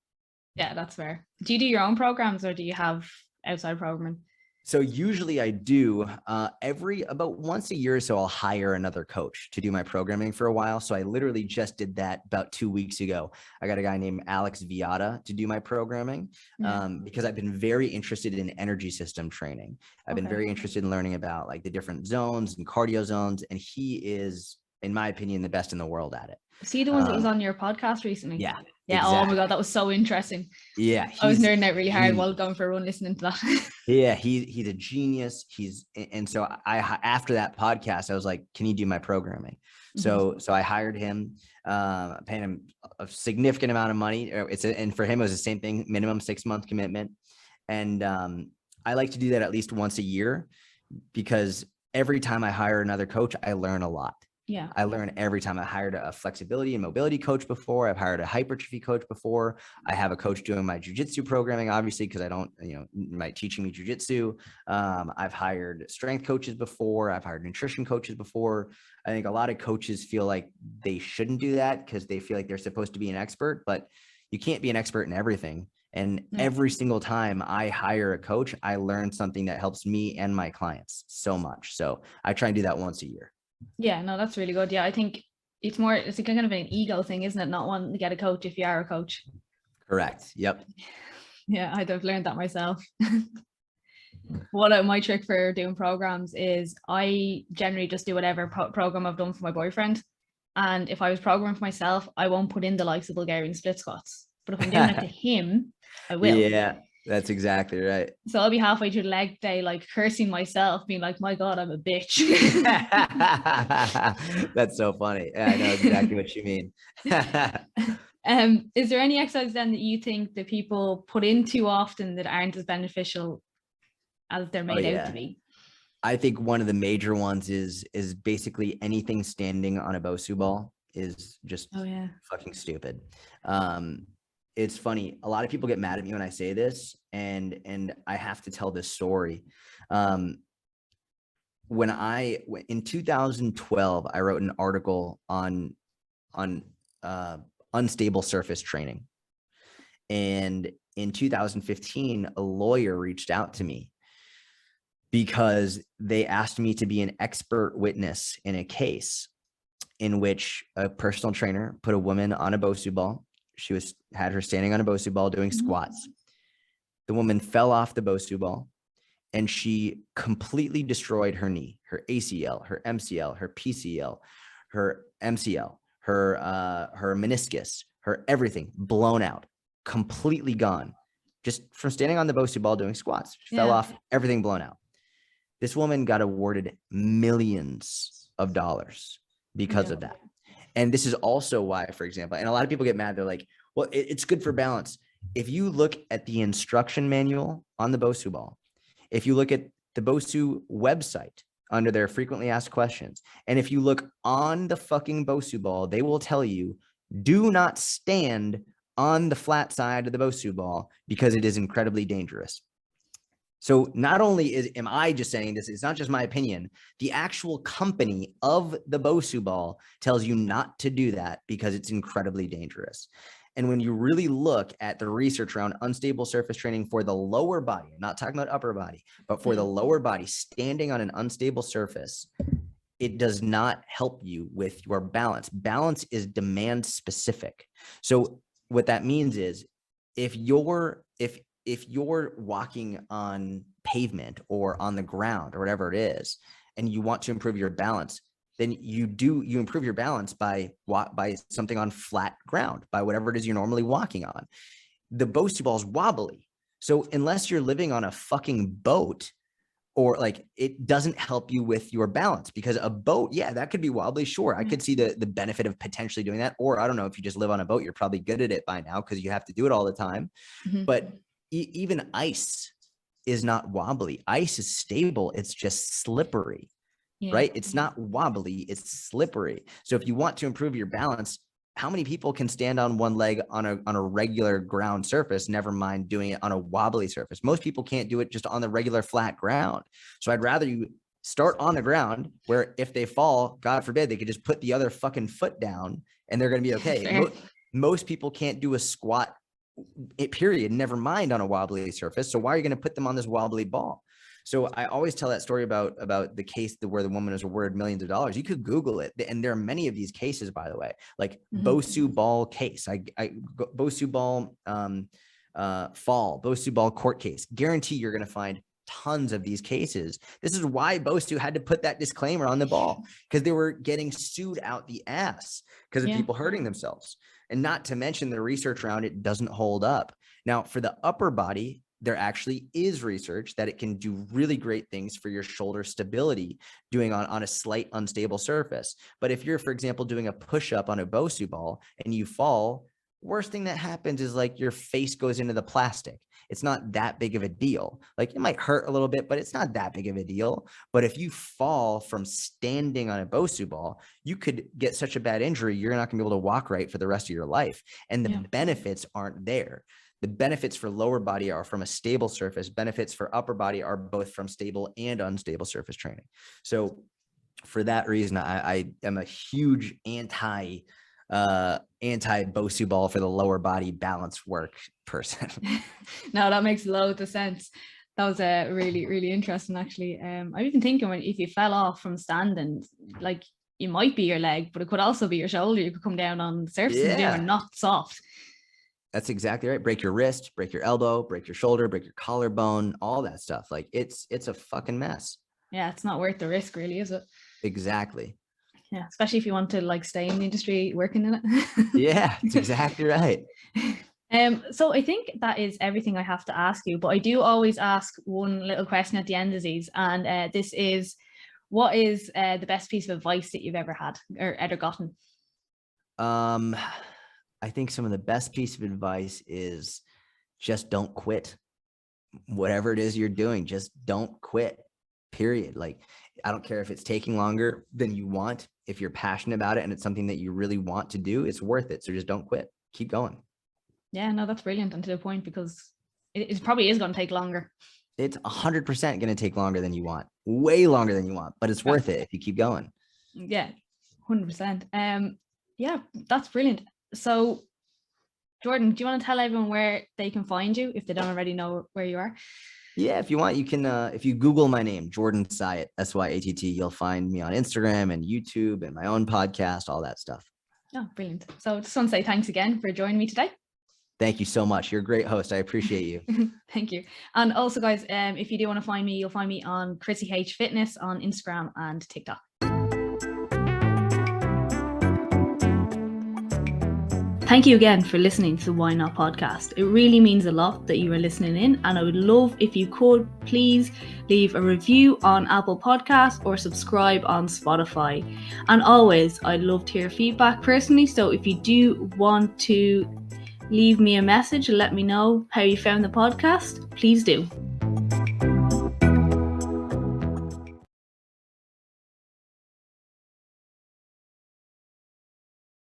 Yeah, that's fair. Do you do your own programs or do you have outside programming? So usually I do about once a year or so, I'll hire another coach to do my programming for a while. So I literally just did that about 2 weeks ago. I got a guy named Alex Viata to do my programming because I've been very interested in energy system training. I've been very interested in learning about like the different zones and cardio zones. And he is, in my opinion, the best in the world at it. See the ones that was on your podcast recently? Yeah. Yeah. Exactly. Oh my God, that was so interesting. Yeah. I was nerding out really hard while going for a run listening to that. Yeah, he's a genius. And so after that podcast, I was like, can you do my programming? So I hired him, paying him a significant amount of money. And for him, it was the same thing, minimum 6-month commitment. And I like to do that at least once a year because every time I hire another coach, I learn a lot. Yeah. I learn every time. I hired a flexibility and mobility coach before. I've hired a hypertrophy coach before. I have a coach doing my jujitsu programming, obviously, because I don't, teaching me jujitsu. I've hired strength coaches before. I've hired nutrition coaches before. I think a lot of coaches feel like they shouldn't do that because they feel like they're supposed to be an expert, but you can't be an expert in everything. And every single time I hire a coach, I learn something that helps me and my clients so much. So I try and do that once a year. Yeah, no, that's really good. Yeah, I think it's a kind of an ego thing, isn't it? Not wanting to get a coach if you are a coach. Correct. Yep. Yeah, I've learned that myself. My trick for doing programs is I generally just do whatever program I've done for my boyfriend. And if I was programming for myself, I won't put in the likes of Bulgarian split squats. But if I'm doing it to him, I will. Yeah. That's exactly right. So I'll be halfway through the leg day, like cursing myself, being like, my God, I'm a bitch. That's so funny. Yeah, I know exactly what you mean. Is there any exercises then that you think that people put in too often that aren't as beneficial as they're made out to be? I think one of the major ones is basically anything standing on a Bosu ball is just fucking stupid. It's funny. A lot of people get mad at me when I say this, and I have to tell this story. In 2012, I wrote an article on unstable surface training. And in 2015, a lawyer reached out to me because they asked me to be an expert witness in a case in which a personal trainer put a woman on a Bosu ball. She had her standing on a Bosu ball doing squats. The woman fell off the Bosu ball and she completely destroyed her knee, her ACL, her MCL, her PCL, her MCL, her meniscus, her everything blown out, completely gone, just from standing on the Bosu ball doing squats. She fell off, everything blown out. This woman got awarded millions of dollars because of that. And this is also why, for example, and a lot of people get mad. They're like, well, it's good for balance. If you look at the instruction manual on the Bosu ball, if you look at the Bosu website under their frequently asked questions, and if you look on the fucking Bosu ball, they will tell you, do not stand on the flat side of the Bosu ball because it is incredibly dangerous. So not only am I just saying this, it's not just my opinion. The actual company of the Bosu ball tells you not to do that because it's incredibly dangerous. And when you really look at the research around unstable surface training for the lower body, I'm not talking about upper body, but for the lower body, standing on an unstable surface, it does not help you with your balance. Balance is demand specific. So what that means is if you're walking on pavement or on the ground or whatever it is, and you want to improve your balance, then you improve your balance by something on flat ground, by whatever it is you're normally walking on. The Bosu ball is wobbly. So unless you're living on a fucking boat or like it doesn't help you with your balance, because a boat, yeah, that could be wobbly. Sure. I could see the benefit of potentially doing that. Or I don't know, if you just live on a boat, you're probably good at it by now because you have to do it all the time. But even ice is not wobbly. Ice is stable. It's just slippery, right? It's not wobbly. It's slippery. So if you want to improve your balance, how many people can stand on one leg on a regular ground surface, never mind doing it on a wobbly surface? Most people can't do it just on the regular flat ground. So I'd rather you start on the ground where if they fall, God forbid, they could just put the other fucking foot down and they're going to be okay. Most people can't do a squat, period, never mind on a wobbly surface. So why are you going to put them on this wobbly ball? So I always tell that story about the case where the woman was awarded millions of dollars. You could Google it. And there are many of these cases, by the way, like Bosu ball case, Bosu ball fall, Bosu ball court case. Guarantee you're going to find tons of these cases. This is why Bosu had to put that disclaimer on the ball, because they were getting sued out the ass because of people hurting themselves. And not to mention the research around it doesn't hold up. Now, for the upper body, there actually is research that it can do really great things for your shoulder stability doing on a slight unstable surface. But if you're, for example, doing a push-up on a Bosu ball and you fall, worst thing that happens is like your face goes into the plastic. It's not that big of a deal. Like it might hurt a little bit, but it's not that big of a deal. But if you fall from standing on a Bosu ball, you could get such a bad injury, you're not gonna be able to walk right for the rest of your life. And the benefits aren't there. The benefits for lower body are from a stable surface. Benefits for upper body are both from stable and unstable surface training. So for that reason, I am a huge anti Bosu ball for the lower body balance work person. No, that makes loads of sense. That was really, really interesting, actually. I'm even thinking if you fell off from standing, like it might be your leg, but it could also be your shoulder. You could come down on the surface and they were not soft. That's exactly right. Break your wrist, break your elbow, break your shoulder, break your collarbone, all that stuff. Like it's a fucking mess. Yeah, it's not worth the risk, really, is it? Exactly. Yeah, especially if you want to like stay in the industry working in it. Yeah, that's exactly right. So I think that is everything I have to ask you, but I do always ask one little question at the end of these, and this is, what is the best piece of advice that you've ever had or ever gotten? I think some of the best piece of advice is just don't quit. Whatever it is you're doing, just don't quit, period. Like, I don't care if it's taking longer than you want. If you're passionate about it and it's something that you really want to do, it's worth it. So just don't quit. Keep going. Yeah, no, that's brilliant and to the point, because it probably is going to take longer. It's 100% going to take longer than you want, way longer than you want, but it's worth it if you keep going. Yeah, 100%. Yeah, that's brilliant. So, Jordan, do you want to tell everyone where they can find you if they don't already know where you are? Yeah, if you want, you can, if you Google my name, Jordan Syatt, Syatt, you'll find me on Instagram and YouTube and my own podcast, all that stuff. Oh, brilliant. So just want to say thanks again for joining me today. Thank you so much. You're a great host. I appreciate you. Thank you. And also, guys, if you do want to find me, you'll find me on Chrissy H Fitness on Instagram and TikTok. Thank you again for listening to the Why Not podcast. It really means a lot that you are listening in, and I would love if you could please leave a review on Apple Podcasts or subscribe on Spotify. And always, I'd love to hear feedback personally, so if you do want to leave me a message and let me know how you found the podcast, please do.